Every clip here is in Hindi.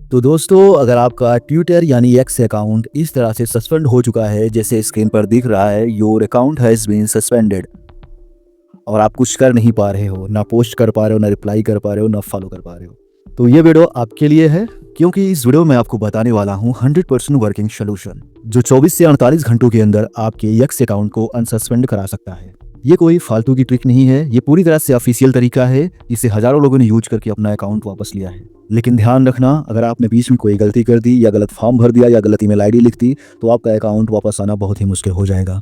तो दोस्तों, अगर आपका ट्विटर यानी एक्स अकाउंट इस तरह से सस्पेंड हो चुका है जैसे स्क्रीन पर दिख रहा है, your account has been suspended, और आप कुछ कर नहीं पा रहे हो, ना पोस्ट कर पा रहे हो, ना रिप्लाई कर पा रहे हो, ना फॉलो कर पा रहे हो, तो ये वीडियो आपके लिए है। क्योंकि इस वीडियो में आपको बताने वाला हूँ 100% वर्किंग सोल्यूशन जो 24 से 48 घंटों के अंदर आपके एक्स अकाउंट को अनसस्पेंड करा सकता है। ये कोई फालतू की ट्रिक नहीं है, ये पूरी तरह से ऑफिशियल तरीका है जिसे हजारों लोगों ने यूज करके अपना अकाउंट वापस लिया है। लेकिन ध्यान रखना, अगर आपने बीच में कोई गलती कर दी या गलत फॉर्म भर दिया या गलत ईमेल आईडी लिख दी तो आपका अकाउंट वापस आना बहुत ही मुश्किल हो जाएगा,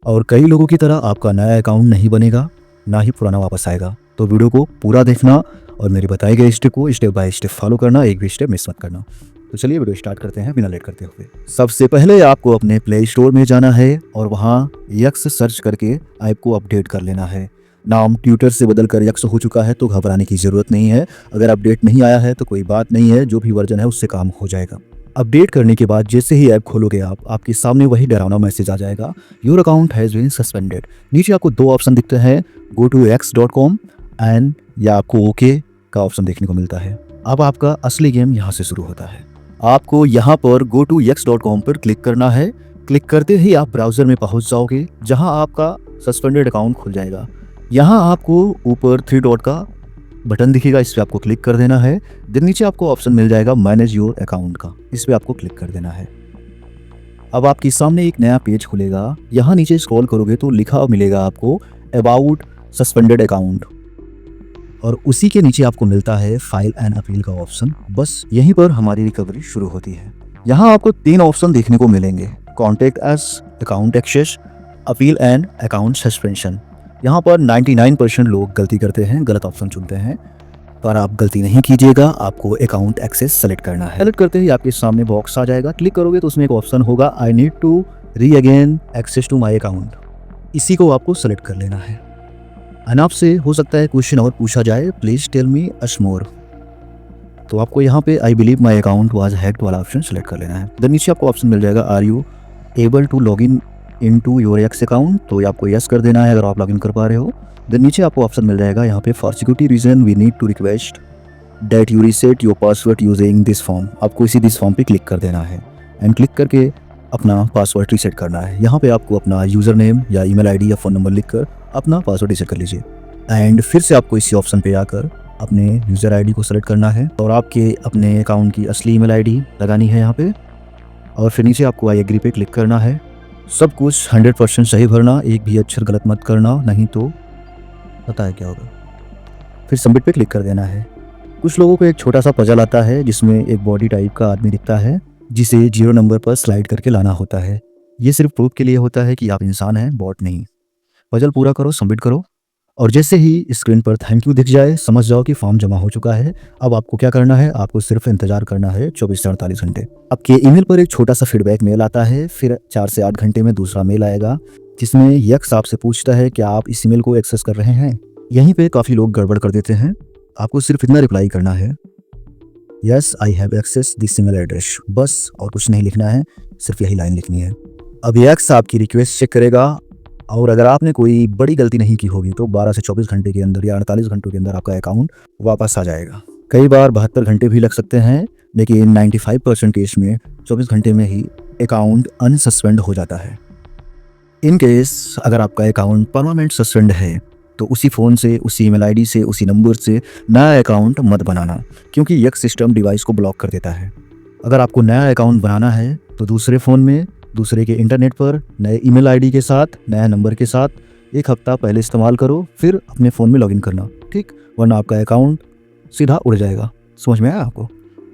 और कई लोगों की तरह आपका नया अकाउंट नहीं बनेगा, ना ही पुराना वापस आएगा। तो वीडियो को पूरा देखना और मेरे बताए गए स्टेप को स्टेप बाय स्टेप फॉलो करना, एक भी स्टेप मिस मत करना। तो चलिए वीडियो स्टार्ट करते हैं बिना लेट करते हुए। सबसे पहले आपको अपने प्ले स्टोर में जाना है और वहाँ यक्स सर्च करके ऐप को अपडेट कर लेना है। नाम ट्विटर से बदलकर यक्स हो चुका है तो घबराने की ज़रूरत नहीं है। अगर अपडेट नहीं आया है तो कोई बात नहीं है, जो भी वर्जन है उससे काम हो जाएगा। अपडेट करने के बाद जैसे ही ऐप खोलोगे आपके सामने वही डरावना मैसेज आ जाएगा, your account has been suspended. नीचे आपको दो ऑप्शन दिखते हैं, गो टू x.com एंड या आपको ओके का ऑप्शन देखने को मिलता है। अब आपका असली गेम यहाँ से शुरू होता है। आपको यहाँ पर गो टू x.com पर क्लिक करना है। क्लिक करते ही आप ब्राउज़र में पहुँच जाओगे जहाँ आपका सस्पेंडेड अकाउंट खुल जाएगा। यहाँ आपको ऊपर 3 डॉट का बटन दिखेगा, इस पर आपको क्लिक कर देना है। देन नीचे आपको ऑप्शन मिल जाएगा मैनेज योर अकाउंट का, इस पर आपको क्लिक कर देना है। अब आपके सामने एक नया पेज खुलेगा। यहाँ नीचे स्क्रॉल करोगे तो लिखा मिलेगा आपको अबाउट सस्पेंडेड अकाउंट, और उसी के नीचे आपको मिलता है फाइल एंड अपील का ऑप्शन। बस यहीं पर हमारी रिकवरी शुरू होती है। यहाँ आपको 3 ऑप्शन देखने को मिलेंगे, contact us, account access, appeal and account suspension. यहाँ पर 99% लोग गलती करते हैं, गलत ऑप्शन चुनते हैं, पर आप गलती नहीं कीजिएगा। आपको अकाउंट एक्सेस सेलेक्ट करना है। सेलेक्ट करते ही आपके सामने बॉक्स आ जाएगा। क्लिक करोगे तो उसमें एक ऑप्शन होगा, I need to regain access to my account. इसी को आपको सेलेक्ट कर लेना है। एंड आपसे हो सकता है क्वेश्चन और पूछा जाए, प्लीज टेल मी अस मोर, तो आपको यहाँ पे I believe my account was hacked वाला ऑप्शन सेलेक्ट कर लेना है। देन नीचे आपको ऑप्शन मिल जाएगा, are you able to log in to your X account, तो आपको यस कर देना है अगर आप लॉग इन कर पा रहे हो। देन नीचे आपको ऑप्शन मिल जाएगा यहाँ पे, for security reason we need to request that you reset your password using this form. आपको इसी दिस फॉर्म पे क्लिक कर देना है एंड क्लिक करके अपना पासवर्ड रीसेट करना है। यहाँ पे आपको अपना यूज़र नेम या ईमेल आईडी या फ़ोन नंबर लिखकर अपना पासवर्ड रीसेट कर लीजिए। एंड फिर से आपको इसी ऑप्शन पे आकर अपने यूज़र आईडी को सेलेक्ट करना है और आपके अपने अकाउंट की असली ईमेल आईडी लगानी है यहाँ पे, और फिर नीचे आपको आई एग्री पे क्लिक करना है। सब कुछ 100% सही भरना, एक भी अक्षर गलत मत करना, नहीं तो पता है क्या होगा। फिर सबमिट पे क्लिक कर देना है। कुछ लोगों को एक छोटा सा पजल आता है जिसमें एक बॉडी टाइप का आदमी दिखता है जिसे 0 नंबर पर स्लाइड करके लाना होता है। ये सिर्फ प्रूफ के लिए होता है कि आप इंसान हैं, बॉट नहीं। पजल पूरा करो, सबमिट करो, और जैसे ही स्क्रीन पर थैंक यू दिख जाए समझ जाओ कि फॉर्म जमा हो चुका है। अब आपको क्या करना है, आपको सिर्फ इंतजार करना है 24 से 48 घंटे। आपके ईमेल पर एक छोटा सा फीडबैक मेल आता है, फिर 4 से 8 घंटे में दूसरा मेल आएगा जिसमें यक्स आपसे पूछता है क्या आप इस ईमेल को एक्सेस कर रहे हैं। यहीं पे काफ़ी लोग गड़बड़ कर देते हैं। आपको सिर्फ इतना रिप्लाई करना है, yes I have access this email address, बस, और कुछ नहीं लिखना है, सिर्फ यही लाइन लिखनी है। अब यक्स आपकी रिक्वेस्ट चेक करेगा, और अगर आपने कोई बड़ी गलती नहीं की होगी तो 12 से 24 घंटे के अंदर या 48 घंटों के अंदर आपका अकाउंट वापस आ जाएगा। कई बार 72 घंटे भी लग सकते हैं, लेकिन 95% केस में 24 घंटे में ही अकाउंट अनसस्पेंड हो जाता है। इन केस अगर आपका अकाउंट परमानेंट सस्पेंड है तो उसी फ़ोन से, उसी ईमेल आईडी से, उसी नंबर से नया अकाउंट मत बनाना, क्योंकि यक्स सिस्टम डिवाइस को ब्लॉक कर देता है। अगर आपको नया अकाउंट बनाना है तो दूसरे फ़ोन में, दूसरे के इंटरनेट पर, नए ईमेल आईडी के साथ, नया नंबर के साथ 1 हफ्ता पहले इस्तेमाल करो, फिर अपने फ़ोन में लॉगिन करना, ठीक, वरना आपका अकाउंट सीधा उड़ जाएगा। समझ में आया आपको?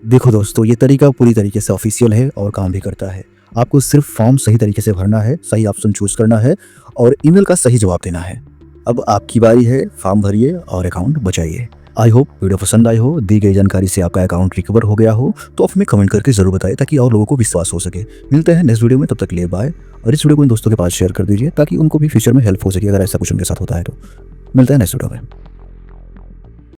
देखो दोस्तों, ये तरीका पूरी तरीके से ऑफिशियल है और काम भी करता है। आपको सिर्फ फॉर्म सही तरीके से भरना है, सही ऑप्शन चूज़ करना है और ईमेल का सही जवाब देना है। अब आपकी बारी है, फॉर्म भरिए और अकाउंट बचाइए। आई होप वीडियो पसंद आई हो, दी गई जानकारी से आपका अकाउंट रिकवर हो गया हो तो आप हमें कमेंट करके जरूर बताएं ताकि और लोगों को विश्वास हो सके। मिलते हैं नेक्स्ट वीडियो में, तब तक के लिए बाय। और इस वीडियो को इन दोस्तों के पास शेयर कर दीजिए ताकि उनको भी फ्यूचर में हेल्प हो सके अगर ऐसा कुछ उनके साथ होता है तो। मिलते हैं नेक्स्ट वीडियो में।